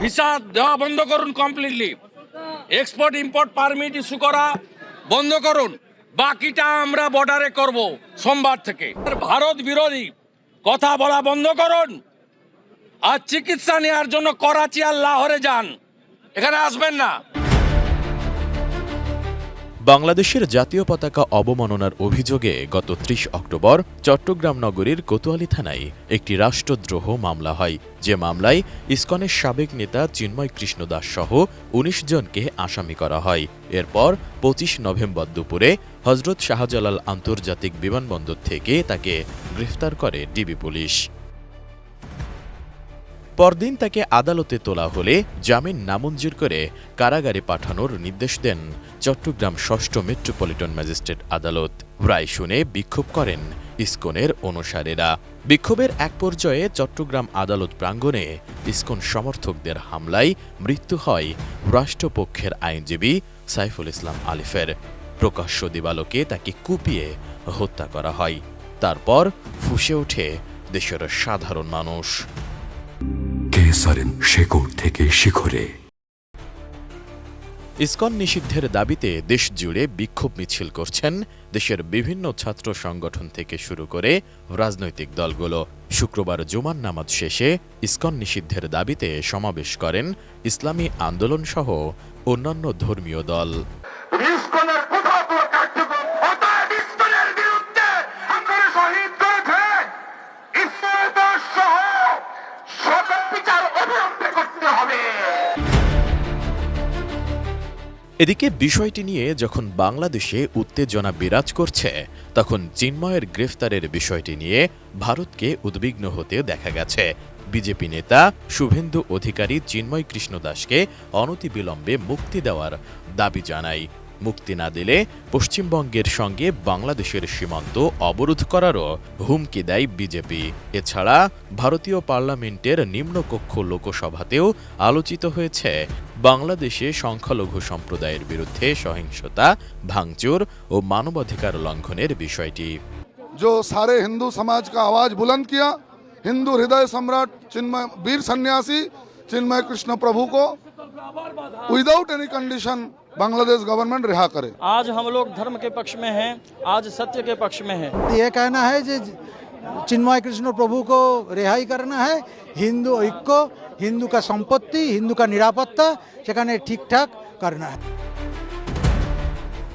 Visa দেওয়া বন্ধ করুন completely, export import permit issue করা বন্ধ করুন, বাকিটা আমরা বর্ডারে করব সোমবার থেকে। ভারত বিরোধী কথা বলা বন্ধ করুন, আর চিকিৎসা নেওয়ার জন্য করাচি আর লাহোরে যান, এখানে আসবেন না। বাংলাদেশের জাতীয় পতাকা অবমাননার অভিযোগে গত ৩০ অক্টোবর চট্টগ্রাম নগরীর কোতোয়ালি থানায় একটি রাষ্ট্রদ্রোহ মামলা হয়, যে মামলায় ইসকনের সাবেক নেতা চিন্ময় কৃষ্ণ দাস সহ ১৯ জনকে আসামি করা হয়। এরপর ২৫ নভেম্বর দুপুরে হজরত শাহজালাল আন্তর্জাতিক বিমানবন্দর থেকে তাকে গ্রেফতার করে ডিবি পুলিশ। পরদিন তাকে আদালতে তোলা হলে জামিন নামঞ্জুর করে কারাগারে পাঠানোর নির্দেশ দেন চট্টগ্রাম ৬ষ্ঠ মেট্রোপলিটন ম্যাজিস্ট্রেট আদালত। রায় শুনে বিক্ষোভ করেন ইসকনের অনুসারীরা। বিক্ষোভের এক পর্যায়ে চট্টগ্রাম আদালত প্রাঙ্গণে ইসকন সমর্থকদের হামলায় মৃত্যু হয় রাষ্ট্রপক্ষের আইনজীবী সাইফুল ইসলাম আলিফের। প্রকাশ্য দিবালোকে তাকে কুপিয়ে হত্যা করা হয়। তারপর ফুঁসে ওঠে দেশের সাধারণ মানুষ। শেকড় থেকে শিখরে। ইসকন নিষিদ্ধের দাবিতে দেশ জুড়ে বিক্ষোভ মিছিল করছেন দেশের বিভিন্ন ছাত্র সংগঠন থেকে শুরু করে রাজনৈতিক দলগুলো। শুক্রবার জুমার নামাজ শেষে ইসকন নিষিদ্ধের দাবিতে সমাবেশ করেন ইসলামী আন্দোলন সহ অন্যান্য ধর্মীয় দল। এদিকে বিষয়টি নিয়ে যখন বাংলাদেশে উত্তেজনা বিরাজ করছে, তখন চিন্ময়ের গ্রেফতারের বিষয়টি নিয়ে ভারতকে উদ্বিগ্ন হতে দেখা গেছে। বিজেপি নেতা শুভেন্দু অধিকারী চিন্ময় কৃষ্ণ দাসকে অনতিবিলম্বে মুক্তি দেওয়ার দাবি জানায়। মুক্তি না দিলে পশ্চিমবঙ্গের সঙ্গে বাংলাদেশের সীমান্ত অবরোধ করারও হুমকি দেয় বিজেপি। এছাড়া ভারতীয় পার্লামেন্টের নিম্নকক্ষ লোকসভাতেও আলোচিত হয়েছে বাংলাদেশে সংখ্যালঘু সম্প্রদায়ের বিরুদ্ধে সহিংসতা, ভাঙচুর ও মানবাধিকার লঙ্ঘনের বিষয়টি। जो सारे हिंदू समाज का आवाज बुलंद किया, हिंदू हृदय सम्राट चिन्मय वीर सन्यासी चिन्मय कृष्ण प्रभु को without any condition Bangladesh government रिहा करे। आज हम लोग धर्म के पक्ष में हैं, आज सत्य के पक्ष में हैं। ये कहना है कि चिन्मय कृष्ण प्रभु को रिहाई करना है, हिंदू ऐक्य, हिंदू का संपत्ति, हिंदू का निरापत्ता সেখানে ঠিকঠাক करना है।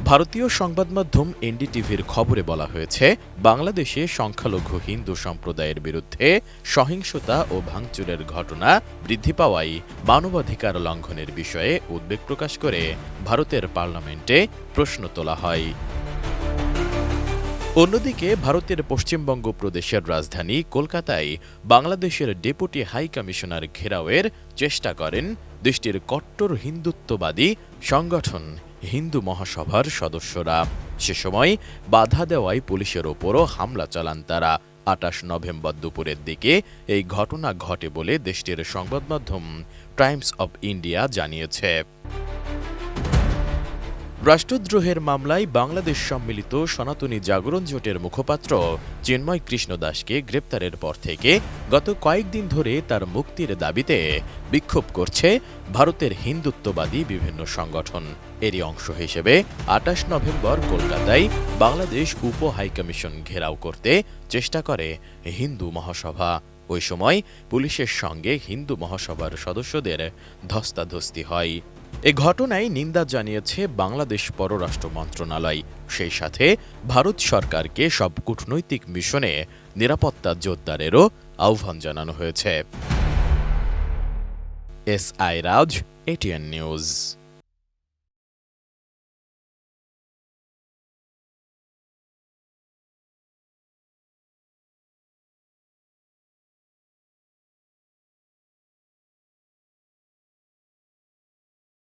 ভারতীয় সংবাদ মাধ্যম এনডিটিভির খবরে বলা হয়েছে, বাংলাদেশে সংখ্যালঘু হিন্দু সম্প্রদায়ের বিরুদ্ধে সহিংসতা ও ভাঙচুরের ঘটনা বৃদ্ধি পাওয়ায় মানবাধিকার লঙ্ঘনের বিষয়ে উদ্বেগ প্রকাশ করে ভারতের পার্লামেন্টে প্রশ্ন তোলা হয়। অন্যদিকে ভারতের পশ্চিমবঙ্গ প্রদেশের রাজধানী কলকাতায় বাংলাদেশের ডেপুটি হাই কমিশনার ঘেরাওয়ের চেষ্টা করেন দেশটির কট্টর হিন্দুত্ববাদী সংগঠন হিন্দু মহাসভার সদস্যরা। সে সময় বাধা দেওয়ায় পুলিশের ওপরও হামলা চালান তারা। ২৮ নভেম্বর দুপুরের দিকে এই ঘটনা ঘটে বলে দেশটির সংবাদ মাধ্যম টাইমস অব ইন্ডিয়া জানিয়েছে। রাষ্ট্রদ্রোহের মামলায় বাংলাদেশ সম্মিলিত সনাতনী জাগরণ জোটের মুখপাত্র চিন্ময় কৃষ্ণ দাসকে গ্রেপ্তারের পর থেকে গত কয়েকদিন ধরে তার মুক্তির দাবিতে বিক্ষোভ করছে ভারতের হিন্দুত্ববাদী বিভিন্ন সংগঠন। এরই অংশ হিসেবে ২৮ নভেম্বর কলকাতায় বাংলাদেশ উপ হাইকমিশন ঘেরাও করতে চেষ্টা করে হিন্দু মহাসভা। ওই সময় পুলিশের সঙ্গে হিন্দু মহাসভার সদস্যদের ধস্তাধস্তি হয়। এ ঘটনায় নিন্দা জানিয়েছে বাংলাদেশ পররাষ্ট্র মন্ত্রণালয়। সেই সাথে ভারত সরকারকে সব কূটনৈতিক মিশনে নিরাপত্তা জোরদারেরও আহ্বান জানানো হয়েছে। S I Raj, ATN news.